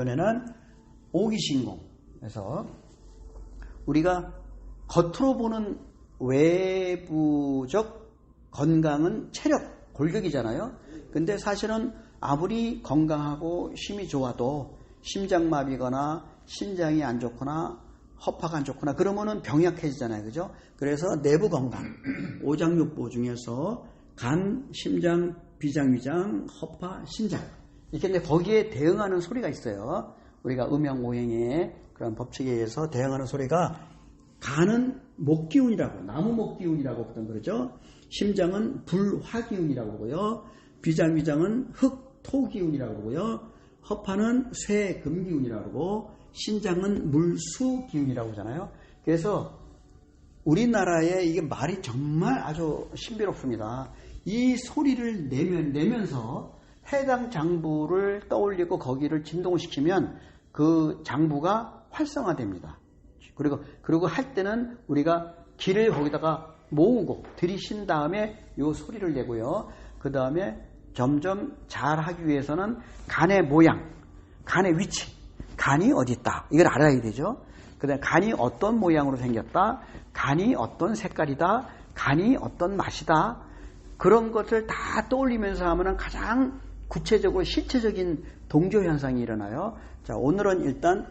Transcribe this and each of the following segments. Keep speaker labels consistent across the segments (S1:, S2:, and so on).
S1: 이번에는 오기신공. 그래서 우리가 겉으로 보는 외부적 건강은 체력, 골격이잖아요. 근데 사실은 아무리 건강하고 힘이 좋아도 심장마비거나 심장이 안 좋거나 허파가 안 좋거나 그러면은 병약해지잖아요. 그죠? 그래서 내부 건강, 오장육부 중에서 간, 심장, 비장, 위장, 허파, 신장. 이렇게 거기에 대응하는 소리가 있어요. 우리가 음양오행의 그런 법칙에 의해서 대응하는 소리가 간은 목기운이라고, 나무 목기운이라고 보통 그러죠. 심장은 불화기운이라고 그러고요. 비장, 위장은 흙, 토기운이라고 그러고요. 허파는 쇠, 금기운이라고 그러고 신장은 물수기운이라고 하잖아요. 그래서 우리나라에 이게 말이 정말 아주 신비롭습니다. 이 소리를 내면서 해당 장부를 떠올리고 거기를 진동을 시키면 그 장부가 활성화됩니다. 그리고 할 때는 우리가 기를 거기다가 모으고 들이신 다음에 이 소리를 내고요. 그 다음에 점점 잘 하기 위해서는 간의 모양, 간의 위치, 간이 어디 있다. 이걸 알아야 되죠. 그 다음에 간이 어떤 모양으로 생겼다. 간이 어떤 색깔이다. 간이 어떤 맛이다. 그런 것을 다 떠올리면서 하면 가장 구체적으로 실체적인 동조현상이 일어나요. 자, 오늘은 일단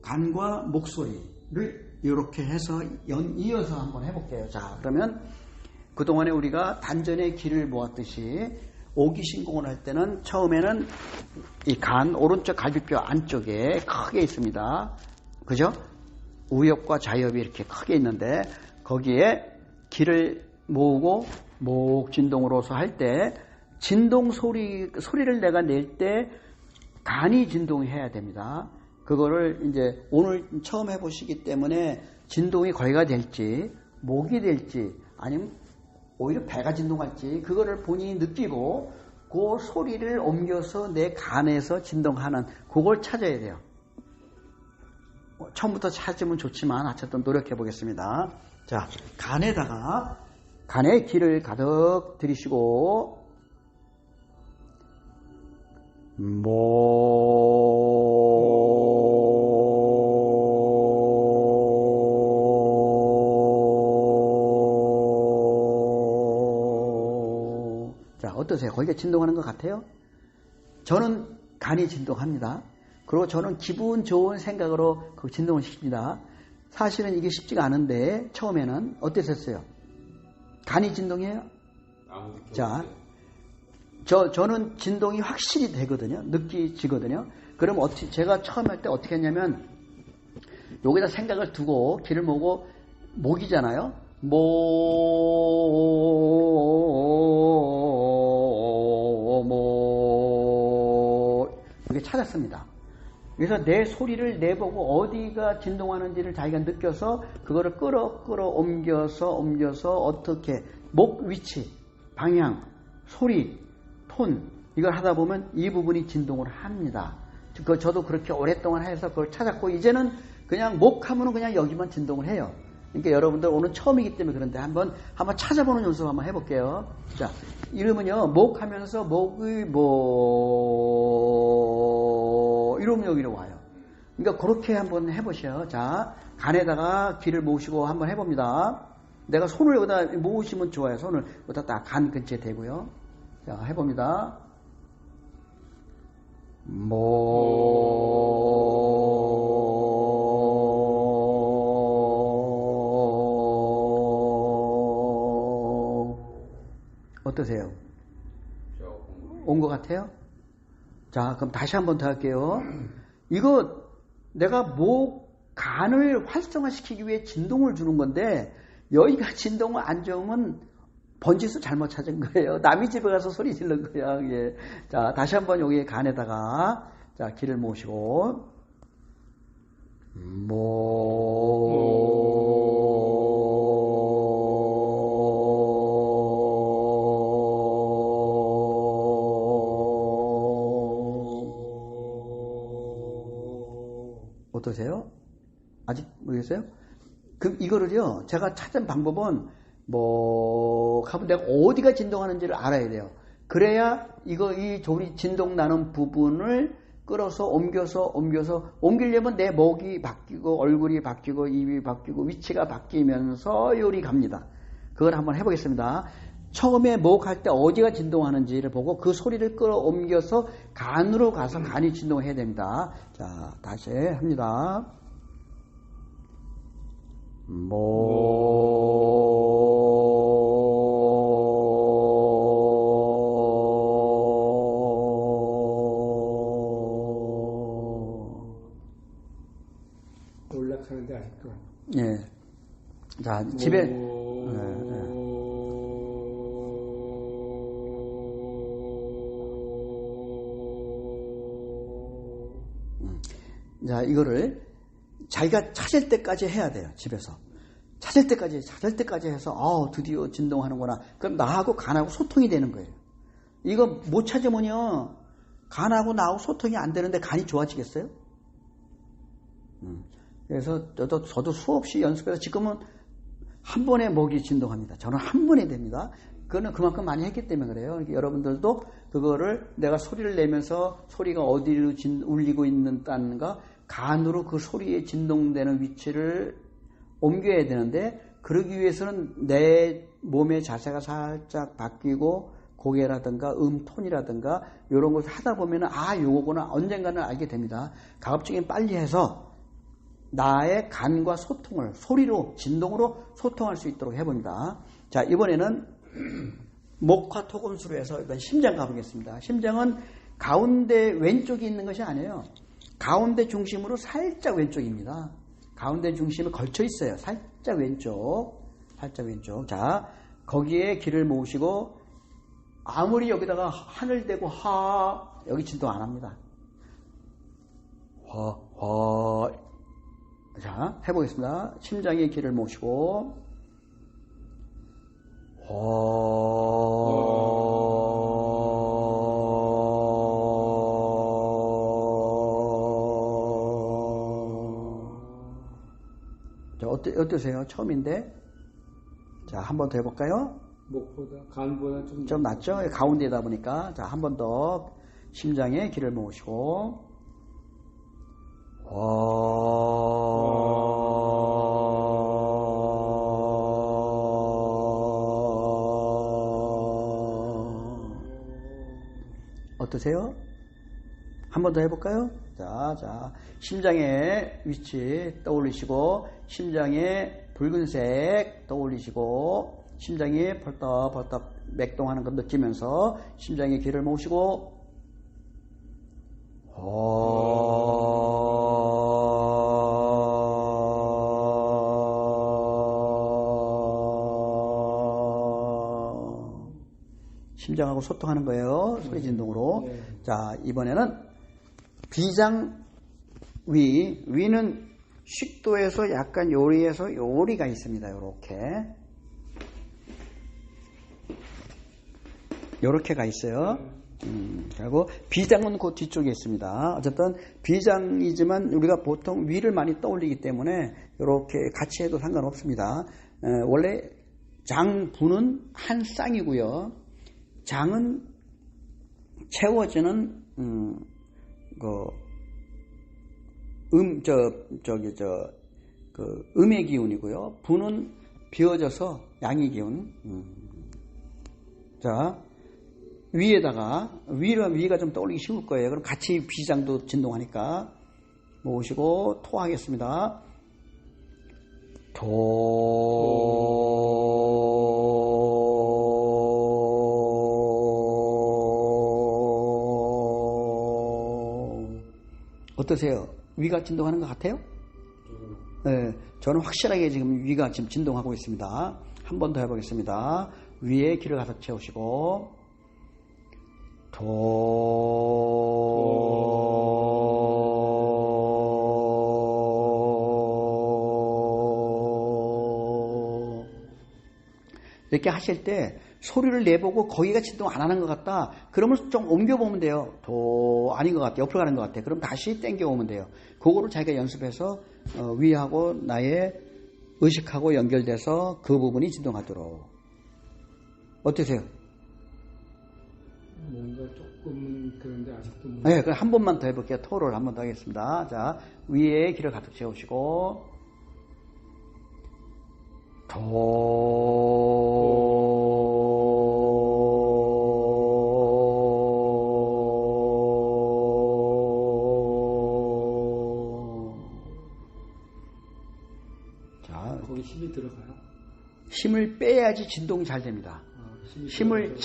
S1: 간과 목소리를 이렇게 해서 이어서 한번 해볼게요. 자, 그러면 그동안에 우리가 단전에 기를 모았듯이 오기신공을 할 때는 처음에는 이 간 오른쪽 갈비뼈 안쪽에 크게 있습니다. 그죠? 우엽과 좌엽이 이렇게 크게 있는데 거기에 기를 모으고 목 진동으로서 할 때 진동 소리를 내가 낼 때 간이 진동해야 됩니다. 그거를 이제 오늘 처음 해보시기 때문에 진동이 거기가 될지 목이 될지 아니면 오히려 배가 진동할지 그거를 본인이 느끼고 그 소리를 옮겨서 내 간에서 진동하는 그걸 찾아야 돼요. 처음부터 찾으면 좋지만 어쨌든 노력해 보겠습니다. 자, 간에 기를 가득 들이쉬고 자, 어떠세요? 거기가 진동하는 것 같아요? 저는 간이 진동합니다. 그리고 저는 기분 좋은 생각으로 그 진동을 시킵니다. 사실은 이게 쉽지가 않은데 처음에는 어땠었어요? 간이 진동해요? 자, 저는 진동이 확실히 되거든요. 느끼지거든요. 그럼 제가 처음 할 때 어떻게 했냐면 여기다 생각을 두고 기를 모으고 목이잖아요. 이렇게 찾았습니다. 그래서 내 소리를 내보고 어디가 진동하는지를 자기가 느껴서 그거를 끌어 옮겨서 어떻게 목 위치, 방향, 소리, 톤 이걸 하다 보면 이 부분이 진동을 합니다. 저도 그렇게 오랫동안 해서 그걸 찾았고 이제는 그냥 목 하면은 그냥 여기만 진동을 해요. 그러니까 여러분들 오늘 처음이기 때문에 그런데 한번 찾아보는 연습 한번 해볼게요. 자, 이러면요 목 하면서 목이 이러면 여기로 와요. 그러니까 그렇게 한번 해보셔요. 자, 간에다가 기를 모으시고 한번 해봅니다. 내가 손을 여기다 모으시면 좋아요. 손을 여기다 딱 간 근처에 대고요. 자, 해봅니다. 어떠세요? 온 것 같아요? 자, 그럼 다시 한번 더 할게요. 이거 내가 간을 활성화시키기 위해 진동을 주는 건데 여기가 진동을 안 좋으면 번지수 잘못 찾은 거예요. 남의 집에 가서 소리 지른 거야. 예. 자, 다시 한번 여기 간에다가 자, 기를 모으시고 어떠세요? 아직 모르겠어요? 그럼 이거를요, 제가 찾은 방법은 하면 내가 어디가 진동하는지를 알아야 돼요. 그래야 이 조리 진동 나는 부분을 끌어서 옮겨서 옮기려면 내 목이 바뀌고 얼굴이 바뀌고 입이 바뀌고 위치가 바뀌면서 요리 갑니다. 그걸 한번 해보겠습니다. 처음에 목 할 때 어디가 진동하는지를 보고 그 소리를 끌어옮겨서 간으로 가서 간이 진동해야 됩니다. 자, 다시 합니다.
S2: 올라가는데 아직도.
S1: 예. 자, 집에 자, 이거를 자기가 찾을 때까지 해야 돼요. 집에서. 찾을 때까지 해서 드디어 진동하는구나. 그럼 나하고 간하고 소통이 되는 거예요. 이거 못 찾으면요. 간하고 나하고 소통이 안 되는데 간이 좋아지겠어요? 그래서 저도 수없이 연습해서 지금은 한 번에 목이 진동합니다. 저는 한 번에 됩니다. 그거는 그만큼 많이 했기 때문에 그래요. 그러니까 여러분들도 그거를 내가 소리를 내면서 소리가 어디로 울리고 있는가 간으로 그 소리에 진동되는 위치를 옮겨야 되는데 그러기 위해서는 내 몸의 자세가 살짝 바뀌고 고개라든가 톤이라든가 이런 것을 하다 보면 요거구나 언젠가는 알게 됩니다. 가급적이면 빨리 해서 나의 간과 소통을 소리로 진동으로 소통할 수 있도록 해봅니다. 자, 이번에는 목화 토금수로 해서 이번 심장 가보겠습니다. 심장은 가운데 왼쪽이 있는 것이 아니에요. 가운데 중심으로 살짝 왼쪽입니다. 가운데 중심에 걸쳐 있어요. 살짝 왼쪽. 자, 거기에 기를 모으시고 아무리 여기다가 하늘 대고 여기 진동 안 합니다. 자, 해보겠습니다. 심장에 기를 모으시고 자, 어떠세요? 처음인데. 자, 한 번 더 해볼까요?
S2: 목보다, 간보다
S1: 좀 낫죠? 가운데다 보니까. 자, 한 번 더 심장에 기를 모으시고 어떠세요? 한 번 더 해볼까요? 자, 심장의 위치 떠올리시고, 심장의 붉은색 떠올리시고, 심장이 벌떡벌떡 맥동하는 것 느끼면서, 심장에 기를 모으시고, 심장하고 소통하는 거예요. 소리 진동으로.
S2: 네.
S1: 자, 이번에는 비장 위는 식도에서 약간 요리에서 요리가 있습니다. 요렇게가 있어요. 그리고 비장은 그 뒤쪽에 있습니다. 어쨌든 비장이지만 우리가 보통 위를 많이 떠올리기 때문에 이렇게 같이 해도 상관없습니다. 원래 장부는 한 쌍이고요. 장은 채워지는 음의 기운이고요. 부는 비워져서 양의 기운. 자, 위에다가 위가 좀 떠올리기 쉬울 거예요. 그럼 같이 비장도 진동하니까 모으시고 토하겠습니다. 어떠세요? 위가 진동하는 것 같아요? 네, 저는 확실하게 지금 위가 지금 진동하고 있습니다. 한 번 더 해보겠습니다. 위에 기를 가득 채우시고 이렇게 하실 때 소리를 내보고 거기가 진동 안 하는 것 같다. 그러면 좀 옮겨보면 돼요. 아닌 것 같아. 옆으로 가는 것 같아. 그럼 다시 땡겨오면 돼요. 그거를 자기가 연습해서 위하고 나의 의식하고 연결돼서 그 부분이 진동하도록. 어떠세요?
S2: 뭔가 좀 조금은 그런데 아직도 못.
S1: 네, 그럼 한 번만 더 해볼게요. 토를 한 번 더 하겠습니다. 자, 위에 기를 가득 채우시고, 자,
S2: 거기 힘이 들어가요?
S1: 힘을 빼야지 진동이 잘 됩니다. 힘을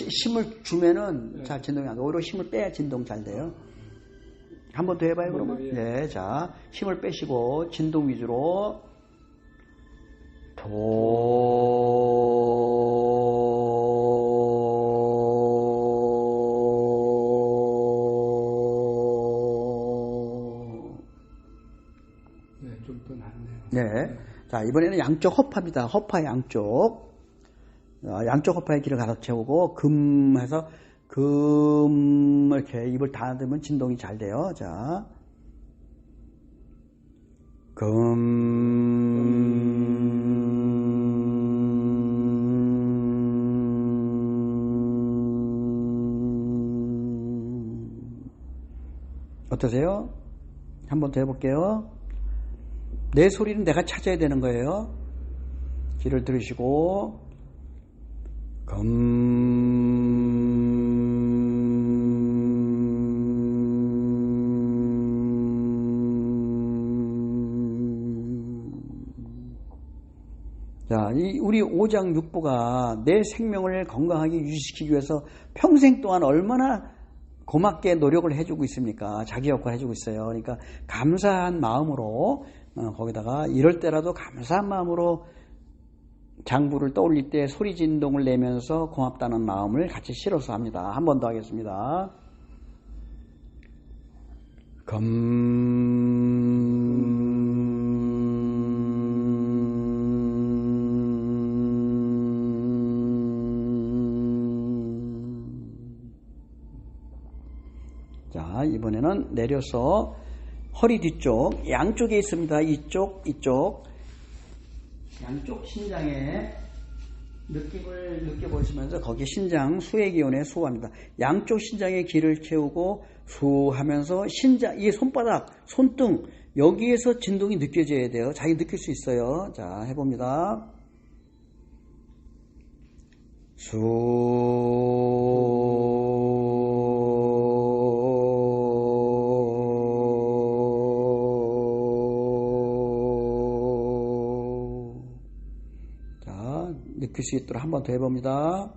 S1: 주면은
S2: 네.
S1: 잘 진동이 안 돼. 오히려 힘을 빼야 진동 잘 돼요. 한 번 더 해봐요, 그러면.
S2: 예.
S1: 네, 자, 힘을 빼시고 진동 위주로
S2: 네, 좀 더 낫네요.
S1: 네. 자, 이번에는 양쪽 허파입니다. 허파 양쪽. 양쪽 허파에 기를 가득 채우고, 금해서, 이렇게 입을 닫으면 진동이 잘 돼요. 자. 어떠세요? 한 번 더 해볼게요. 내 소리는 내가 찾아야 되는 거예요. 귀를 들으시고 자, 우리 오장육부가 내 생명을 건강하게 유지시키기 위해서 평생 동안 얼마나 고맙게 노력을 해주고 있습니까? 자기 역할을 해주고 있어요. 그러니까 감사한 마음으로 거기다가 이럴 때라도 감사한 마음으로 장부를 떠올릴 때 소리 진동을 내면서 고맙다는 마음을 같이 실어서 합니다. 한 번 더 하겠습니다. 자, 이번에는 내려서 허리 뒤쪽, 양쪽에 있습니다. 이쪽. 양쪽 신장의 느낌을 느껴보시면서 거기 신장 수의 기운에 수호합니다. 양쪽 신장에 기를 채우고 수하면서 신장, 이 손바닥, 손등 여기에서 진동이 느껴져야 돼요. 자기 느낄 수 있어요. 자, 해봅니다. 느낄 수 있도록 한 번 더 해봅니다.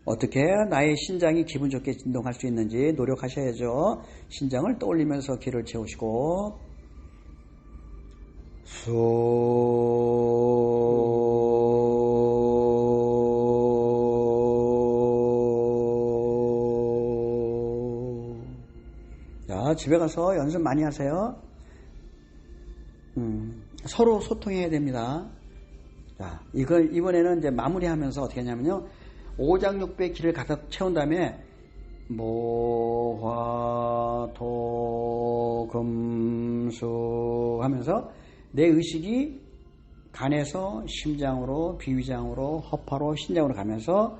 S1: 어떻게 나의 신장이 기분 좋게 진동할 수 있는지 노력하셔야죠. 신장을 떠올리면서 기를 채우시고 자, 집에 가서 연습 많이 하세요. 서로 소통해야 됩니다. 자, 이번에는 이제 마무리하면서 어떻게 하냐면요. 오장육부의 기를 가득 채운 다음에 모, 화, 토, 금, 수 하면서 내 의식이 간에서 심장으로, 비위장으로, 허파로, 신장으로 가면서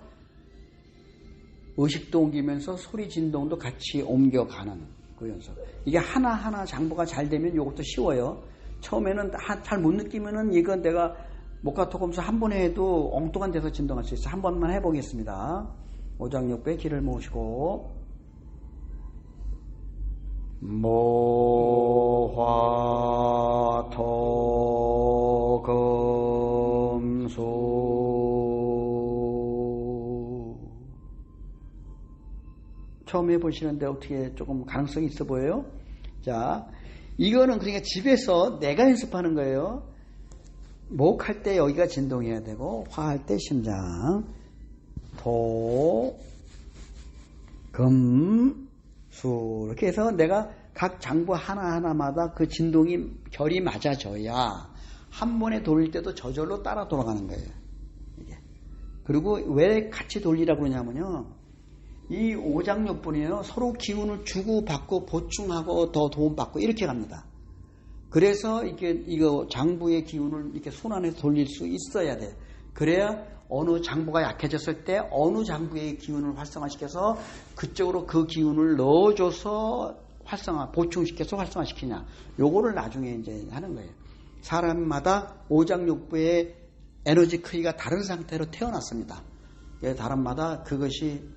S1: 의식도 옮기면서 소리 진동도 같이 옮겨가는 그 연습. 이게 하나하나 장부가 잘 되면 이것도 쉬워요. 처음에는 잘 못 느끼면은 이건 내가 목과 토금수 한 번에 해도 엉뚱한 데서 진동할 수 있어요. 한 번만 해보겠습니다. 오장육부에 기를 모으시고 모, 화, 토, 금, 수. 처음 해보시는데 어떻게 조금 가능성이 있어 보여요? 자, 이거는 그러니까 집에서 내가 연습하는 거예요. 목 할 때 여기가 진동해야 되고, 화 할 때 심장, 토, 금, 수. 이렇게 해서 내가 각 장부 하나하나마다 그 진동이 결이 맞아져야 한 번에 돌릴 때도 저절로 따라 돌아가는 거예요. 이게. 그리고 왜 같이 돌리라고 그러냐면요. 이 오장육분이에요. 서로 기운을 주고받고 보충하고 더 도움받고 이렇게 갑니다. 그래서 이거 장부의 기운을 이렇게 순환해서 돌릴 수 있어야 돼. 그래야 어느 장부가 약해졌을 때 어느 장부의 기운을 활성화시켜서 그쪽으로 그 기운을 넣어줘서 보충시켜서 활성화시키냐. 요거를 나중에 이제 하는 거예요. 사람마다 오장육부의 에너지 크기가 다른 상태로 태어났습니다. 사람마다 그것이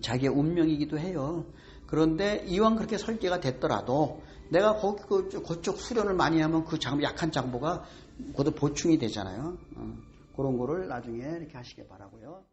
S1: 자기의 운명이기도 해요. 그런데 이왕 그렇게 설계가 됐더라도 내가 그쪽 수련을 많이 하면 그 약한 장부가 그것도 보충이 되잖아요. 그런 거를 나중에 이렇게 하시길 바라고요.